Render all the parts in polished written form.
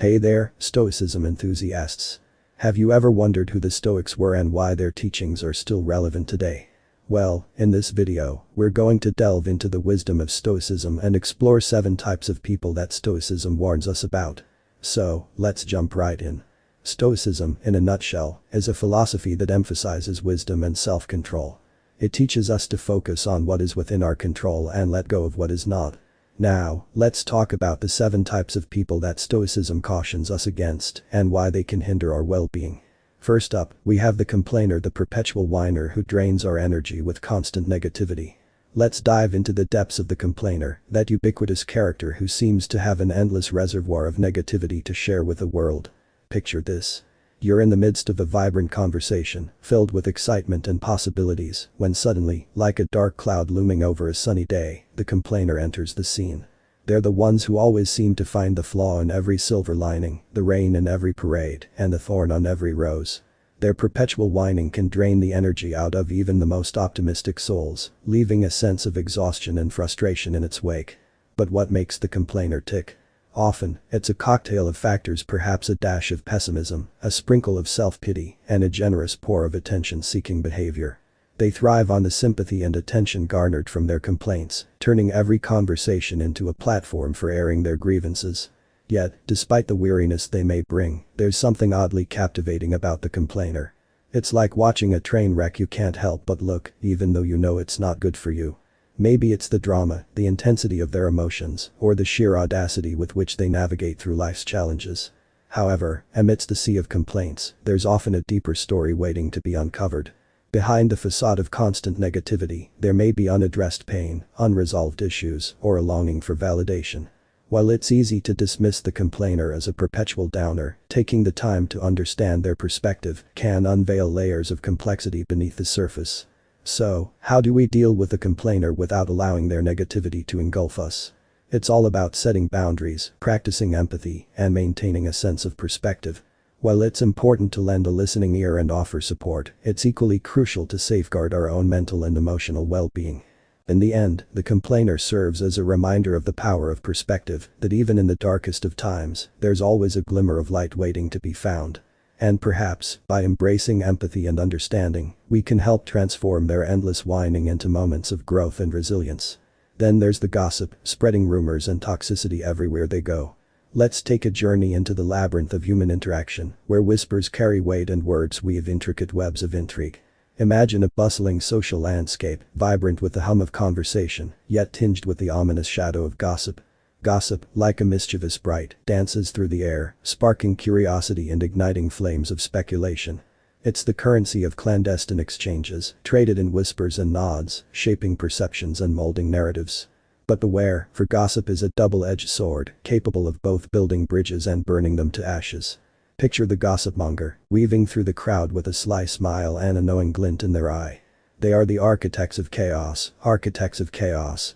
Hey there, Stoicism enthusiasts. Have you ever wondered who the Stoics were and why their teachings are still relevant today? Well, in this video, we're going to delve into the wisdom of Stoicism and explore 7 types of people that Stoicism warns us about. So, let's jump right in. Stoicism, in a nutshell, is a philosophy that emphasizes wisdom and self-control. It teaches us to focus on what is within our control and let go of what is not. Now, let's talk about the 7 types of people that Stoicism cautions us against and why they can hinder our well-being. First up, we have the complainer, the perpetual whiner who drains our energy with constant negativity. Let's dive into the depths of the complainer, that ubiquitous character who seems to have an endless reservoir of negativity to share with the world. Picture this. You're in the midst of a vibrant conversation, filled with excitement and possibilities, when suddenly, like a dark cloud looming over a sunny day, the complainer enters the scene. They're the ones who always seem to find the flaw in every silver lining, the rain in every parade, and the thorn on every rose. Their perpetual whining can drain the energy out of even the most optimistic souls, leaving a sense of exhaustion and frustration in its wake. But what makes the complainer tick? Often, it's a cocktail of factors, perhaps a dash of pessimism, a sprinkle of self-pity, and a generous pour of attention-seeking behavior. They thrive on the sympathy and attention garnered from their complaints, turning every conversation into a platform for airing their grievances. Yet, despite the weariness they may bring, there's something oddly captivating about the complainer. It's like watching a train wreck. You can't help but look, even though you know it's not good for you. Maybe it's the drama, the intensity of their emotions, or the sheer audacity with which they navigate through life's challenges. However, amidst the sea of complaints, there's often a deeper story waiting to be uncovered. Behind the facade of constant negativity, there may be unaddressed pain, unresolved issues, or a longing for validation. While it's easy to dismiss the complainer as a perpetual downer, taking the time to understand their perspective can unveil layers of complexity beneath the surface. So, how do we deal with the complainer without allowing their negativity to engulf us? It's all about setting boundaries, practicing empathy, and maintaining a sense of perspective. While it's important to lend a listening ear and offer support, it's equally crucial to safeguard our own mental and emotional well-being. In the end, the complainer serves as a reminder of the power of perspective, that even in the darkest of times, there's always a glimmer of light waiting to be found. And perhaps, by embracing empathy and understanding, we can help transform their endless whining into moments of growth and resilience. Then there's the gossip, spreading rumors and toxicity everywhere they go. Let's take a journey into the labyrinth of human interaction, where whispers carry weight and words weave intricate webs of intrigue. Imagine a bustling social landscape, vibrant with the hum of conversation, yet tinged with the ominous shadow of gossip. Gossip, like a mischievous sprite, dances through the air, sparking curiosity and igniting flames of speculation. It's the currency of clandestine exchanges, traded in whispers and nods, shaping perceptions and molding narratives. But beware, for gossip is a double-edged sword, capable of both building bridges and burning them to ashes. Picture the gossipmonger, weaving through the crowd with a sly smile and a knowing glint in their eye. They are the architects of chaos,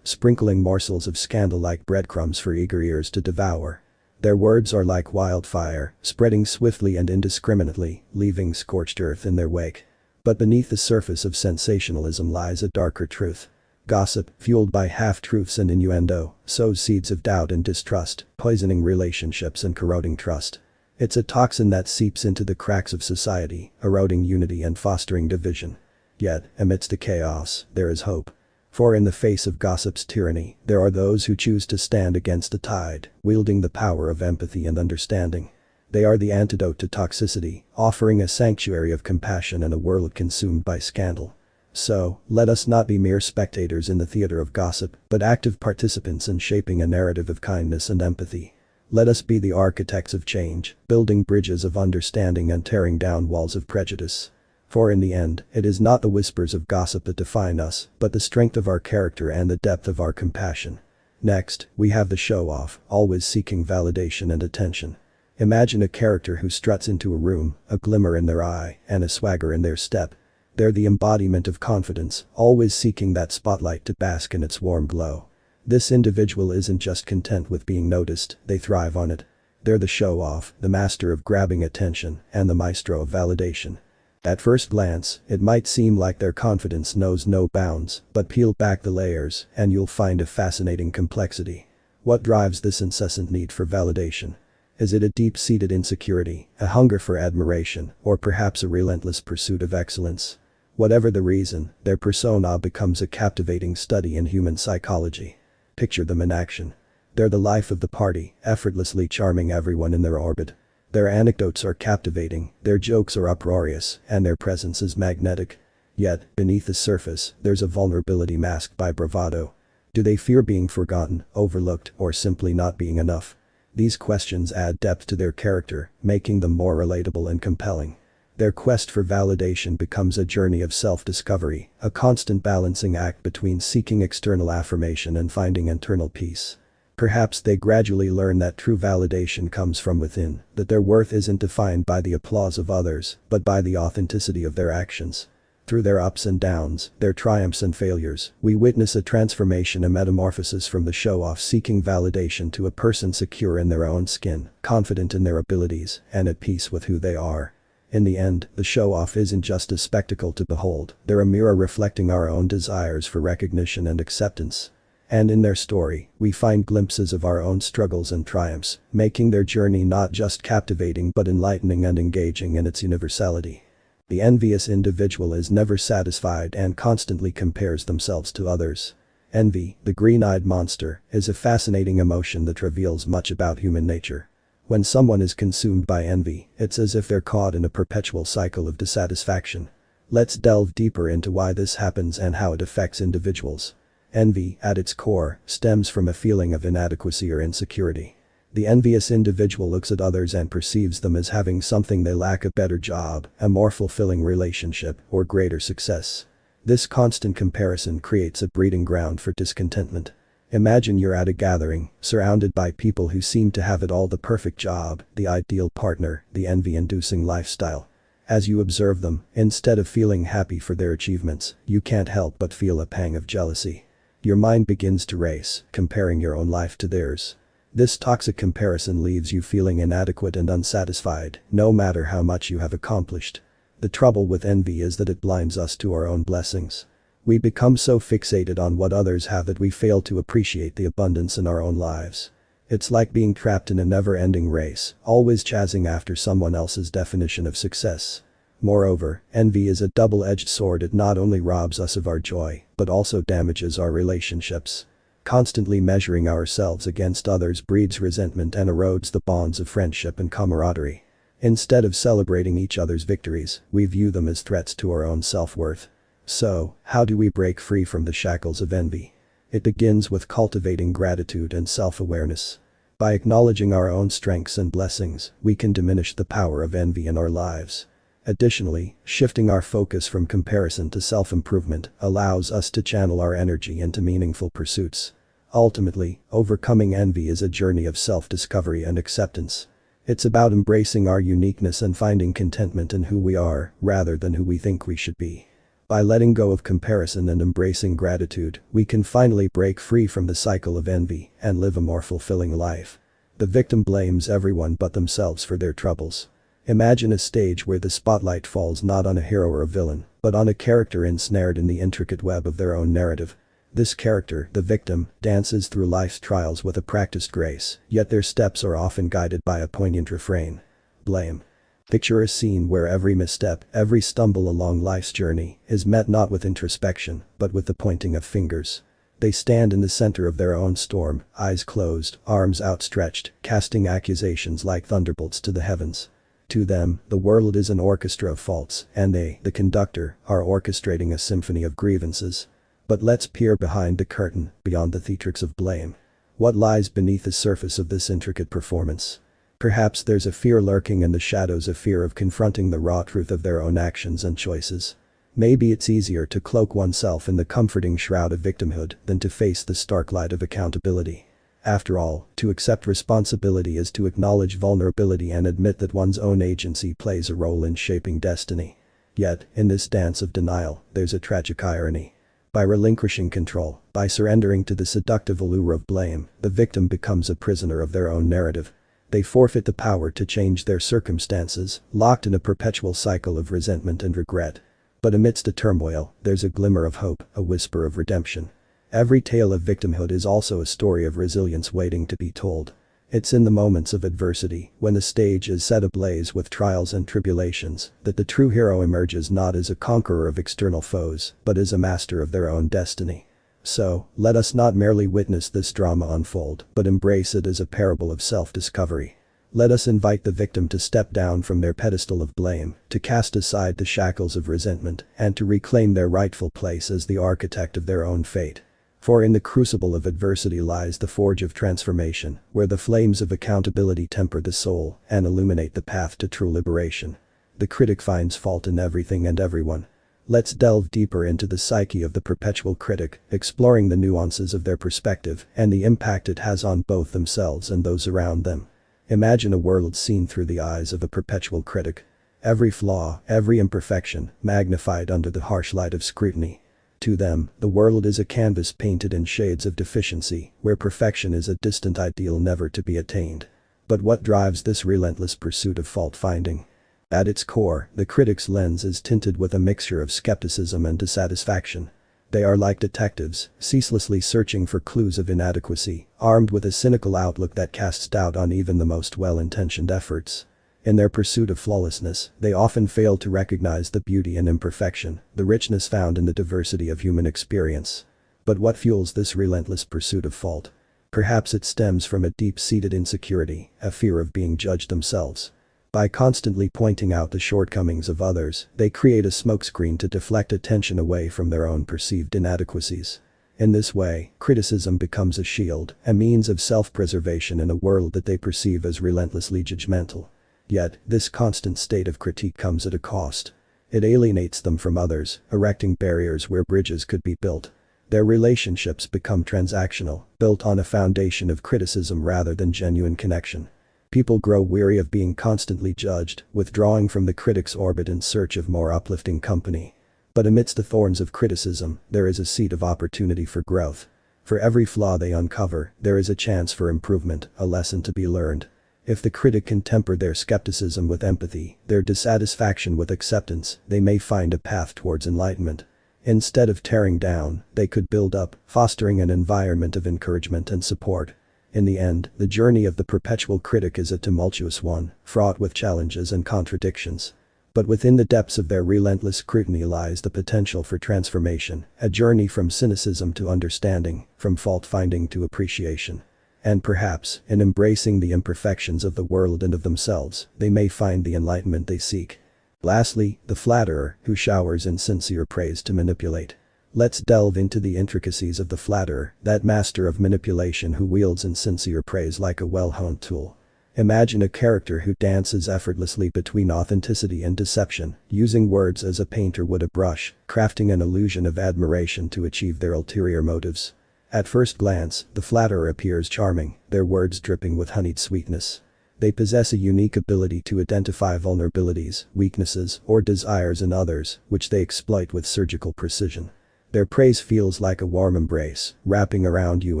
sprinkling morsels of scandal like breadcrumbs for eager ears to devour. Their words are like wildfire, spreading swiftly and indiscriminately, leaving scorched earth in their wake. But beneath the surface of sensationalism lies a darker truth. Gossip, fueled by half-truths and innuendo, sows seeds of doubt and distrust, poisoning relationships and corroding trust. It's a toxin that seeps into the cracks of society, eroding unity and fostering division. Yet, amidst the chaos, there is hope. For in the face of gossip's tyranny, there are those who choose to stand against the tide, wielding the power of empathy and understanding. They are the antidote to toxicity, offering a sanctuary of compassion in a world consumed by scandal. So, let us not be mere spectators in the theater of gossip, but active participants in shaping a narrative of kindness and empathy. Let us be the architects of change, building bridges of understanding and tearing down walls of prejudice. For in the end, it is not the whispers of gossip that define us, but the strength of our character and the depth of our compassion. Next, we have the show-off, always seeking validation and attention. Imagine a character who struts into a room, a glimmer in their eye, and a swagger in their step. They're the embodiment of confidence, always seeking that spotlight to bask in its warm glow. This individual isn't just content with being noticed, they thrive on it. They're the show-off, the master of grabbing attention, and the maestro of validation. At first glance, it might seem like their confidence knows no bounds, but peel back the layers, and you'll find a fascinating complexity. What drives this incessant need for validation? Is it a deep-seated insecurity, a hunger for admiration, or perhaps a relentless pursuit of excellence? Whatever the reason, their persona becomes a captivating study in human psychology. Picture them in action. They're the life of the party, effortlessly charming everyone in their orbit. Their anecdotes are captivating, their jokes are uproarious, and their presence is magnetic. Yet, beneath the surface, there's a vulnerability masked by bravado. Do they fear being forgotten, overlooked, or simply not being enough? These questions add depth to their character, making them more relatable and compelling. Their quest for validation becomes a journey of self-discovery, a constant balancing act between seeking external affirmation and finding internal peace. Perhaps they gradually learn that true validation comes from within, that their worth isn't defined by the applause of others, but by the authenticity of their actions. Through their ups and downs, their triumphs and failures, we witness a transformation, a metamorphosis from the show-off seeking validation to a person secure in their own skin, confident in their abilities, and at peace with who they are. In the end, the show-off isn't just a spectacle to behold, they're a mirror reflecting our own desires for recognition and acceptance. And in their story, we find glimpses of our own struggles and triumphs, making their journey not just captivating but enlightening and engaging in its universality. The envious individual is never satisfied and constantly compares themselves to others. Envy, the green-eyed monster, is a fascinating emotion that reveals much about human nature. When someone is consumed by envy, it's as if they're caught in a perpetual cycle of dissatisfaction. Let's delve deeper into why this happens and how it affects individuals. Envy, at its core, stems from a feeling of inadequacy or insecurity. The envious individual looks at others and perceives them as having something they lack: a better job, a more fulfilling relationship, or greater success. This constant comparison creates a breeding ground for discontentment. Imagine you're at a gathering, surrounded by people who seem to have it all: the perfect job, the ideal partner, the envy-inducing lifestyle. As you observe them, instead of feeling happy for their achievements, you can't help but feel a pang of jealousy. Your mind begins to race, comparing your own life to theirs. This toxic comparison leaves you feeling inadequate and unsatisfied, no matter how much you have accomplished. The trouble with envy is that it blinds us to our own blessings. We become so fixated on what others have that we fail to appreciate the abundance in our own lives. It's like being trapped in a never-ending race, always chasing after someone else's definition of success. Moreover, envy is a double-edged sword. It not only robs us of our joy, but also damages our relationships. Constantly measuring ourselves against others breeds resentment and erodes the bonds of friendship and camaraderie. Instead of celebrating each other's victories, we view them as threats to our own self-worth. So, how do we break free from the shackles of envy? It begins with cultivating gratitude and self-awareness. By acknowledging our own strengths and blessings, we can diminish the power of envy in our lives. Additionally, shifting our focus from comparison to self-improvement allows us to channel our energy into meaningful pursuits. Ultimately, overcoming envy is a journey of self-discovery and acceptance. It's about embracing our uniqueness and finding contentment in who we are, rather than who we think we should be. By letting go of comparison and embracing gratitude, we can finally break free from the cycle of envy and live a more fulfilling life. The victim blames everyone but themselves for their troubles. Imagine a stage where the spotlight falls not on a hero or a villain, but on a character ensnared in the intricate web of their own narrative. This character, the victim, dances through life's trials with a practiced grace, yet their steps are often guided by a poignant refrain: blame. Picture a scene where every misstep, every stumble along life's journey, is met not with introspection, but with the pointing of fingers. They stand in the center of their own storm, eyes closed, arms outstretched, casting accusations like thunderbolts to the heavens. To them, the world is an orchestra of faults, and they, the conductor, are orchestrating a symphony of grievances. But let's peer behind the curtain, beyond the theatrics of blame. What lies beneath the surface of this intricate performance? Perhaps there's a fear lurking in the shadows, a fear of confronting the raw truth of their own actions and choices. Maybe it's easier to cloak oneself in the comforting shroud of victimhood than to face the stark light of accountability. After all, to accept responsibility is to acknowledge vulnerability and admit that one's own agency plays a role in shaping destiny. Yet, in this dance of denial, there's a tragic irony. By relinquishing control, by surrendering to the seductive allure of blame, the victim becomes a prisoner of their own narrative. They forfeit the power to change their circumstances, locked in a perpetual cycle of resentment and regret. But amidst the turmoil, there's a glimmer of hope, a whisper of redemption. Every tale of victimhood is also a story of resilience waiting to be told. It's in the moments of adversity, when the stage is set ablaze with trials and tribulations, that the true hero emerges not as a conqueror of external foes, but as a master of their own destiny. So, let us not merely witness this drama unfold, but embrace it as a parable of self-discovery. Let us invite the victim to step down from their pedestal of blame, to cast aside the shackles of resentment, and to reclaim their rightful place as the architect of their own fate. For in the crucible of adversity lies the forge of transformation, where the flames of accountability temper the soul and illuminate the path to true liberation. The critic finds fault in everything and everyone. Let's delve deeper into the psyche of the perpetual critic, exploring the nuances of their perspective and the impact it has on both themselves and those around them. Imagine a world seen through the eyes of a perpetual critic. Every flaw, every imperfection, magnified under the harsh light of scrutiny. To them, the world is a canvas painted in shades of deficiency, where perfection is a distant ideal never to be attained. But what drives this relentless pursuit of fault-finding? At its core, the critic's lens is tinted with a mixture of skepticism and dissatisfaction. They are like detectives, ceaselessly searching for clues of inadequacy, armed with a cynical outlook that casts doubt on even the most well-intentioned efforts. In their pursuit of flawlessness, they often fail to recognize the beauty in imperfection, the richness found in the diversity of human experience. But what fuels this relentless pursuit of fault? Perhaps it stems from a deep-seated insecurity, a fear of being judged themselves. By constantly pointing out the shortcomings of others, they create a smokescreen to deflect attention away from their own perceived inadequacies. In this way, criticism becomes a shield, a means of self-preservation in a world that they perceive as relentlessly judgmental. Yet, this constant state of critique comes at a cost. It alienates them from others, erecting barriers where bridges could be built. Their relationships become transactional, built on a foundation of criticism rather than genuine connection. People grow weary of being constantly judged, withdrawing from the critic's orbit in search of more uplifting company. But amidst the thorns of criticism, there is a seed of opportunity for growth. For every flaw they uncover, there is a chance for improvement, a lesson to be learned. If the critic can temper their skepticism with empathy, their dissatisfaction with acceptance, they may find a path towards enlightenment. Instead of tearing down, they could build up, fostering an environment of encouragement and support. In the end, the journey of the perpetual critic is a tumultuous one, fraught with challenges and contradictions. But within the depths of their relentless scrutiny lies the potential for transformation, a journey from cynicism to understanding, from fault-finding to appreciation. And perhaps, in embracing the imperfections of the world and of themselves, they may find the enlightenment they seek. Lastly, the flatterer, who showers insincere praise to manipulate. Let's delve into the intricacies of the flatterer, that master of manipulation who wields insincere praise like a well-honed tool. Imagine a character who dances effortlessly between authenticity and deception, using words as a painter would a brush, crafting an illusion of admiration to achieve their ulterior motives. At first glance, the flatterer appears charming, their words dripping with honeyed sweetness. They possess a unique ability to identify vulnerabilities, weaknesses, or desires in others, which they exploit with surgical precision. Their praise feels like a warm embrace, wrapping around you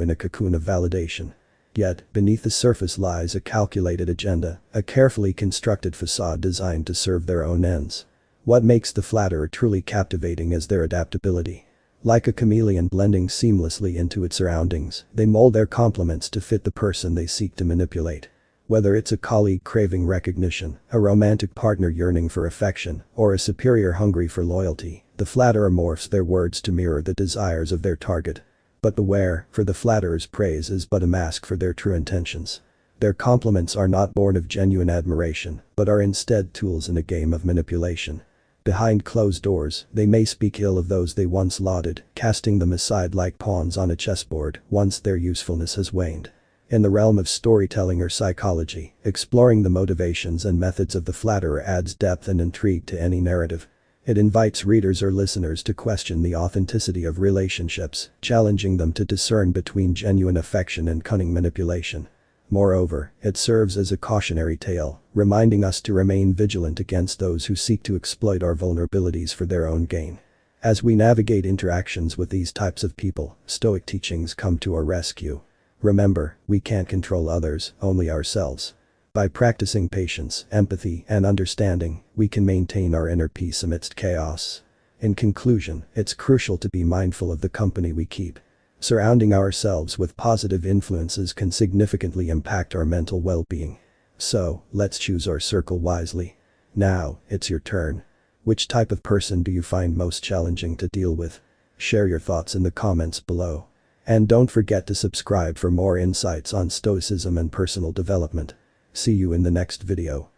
in a cocoon of validation. Yet, beneath the surface lies a calculated agenda, a carefully constructed facade designed to serve their own ends. What makes the flatterer truly captivating is their adaptability. Like a chameleon blending seamlessly into its surroundings, they mold their compliments to fit the person they seek to manipulate. Whether it's a colleague craving recognition, a romantic partner yearning for affection, or a superior hungry for loyalty, the flatterer morphs their words to mirror the desires of their target. But beware, for the flatterer's praise is but a mask for their true intentions. Their compliments are not born of genuine admiration, but are instead tools in a game of manipulation. Behind closed doors, they may speak ill of those they once lauded, casting them aside like pawns on a chessboard once their usefulness has waned. In the realm of storytelling or psychology, exploring the motivations and methods of the flatterer adds depth and intrigue to any narrative. It invites readers or listeners to question the authenticity of relationships, challenging them to discern between genuine affection and cunning manipulation. Moreover, it serves as a cautionary tale, reminding us to remain vigilant against those who seek to exploit our vulnerabilities for their own gain. As we navigate interactions with these types of people, Stoic teachings come to our rescue. Remember, we can't control others, only ourselves. By practicing patience, empathy, and understanding, we can maintain our inner peace amidst chaos. In conclusion, it's crucial to be mindful of the company we keep. Surrounding ourselves with positive influences can significantly impact our mental well-being. So, let's choose our circle wisely. Now, it's your turn. Which type of person do you find most challenging to deal with? Share your thoughts in the comments below. And don't forget to subscribe for more insights on Stoicism and personal development. See you in the next video.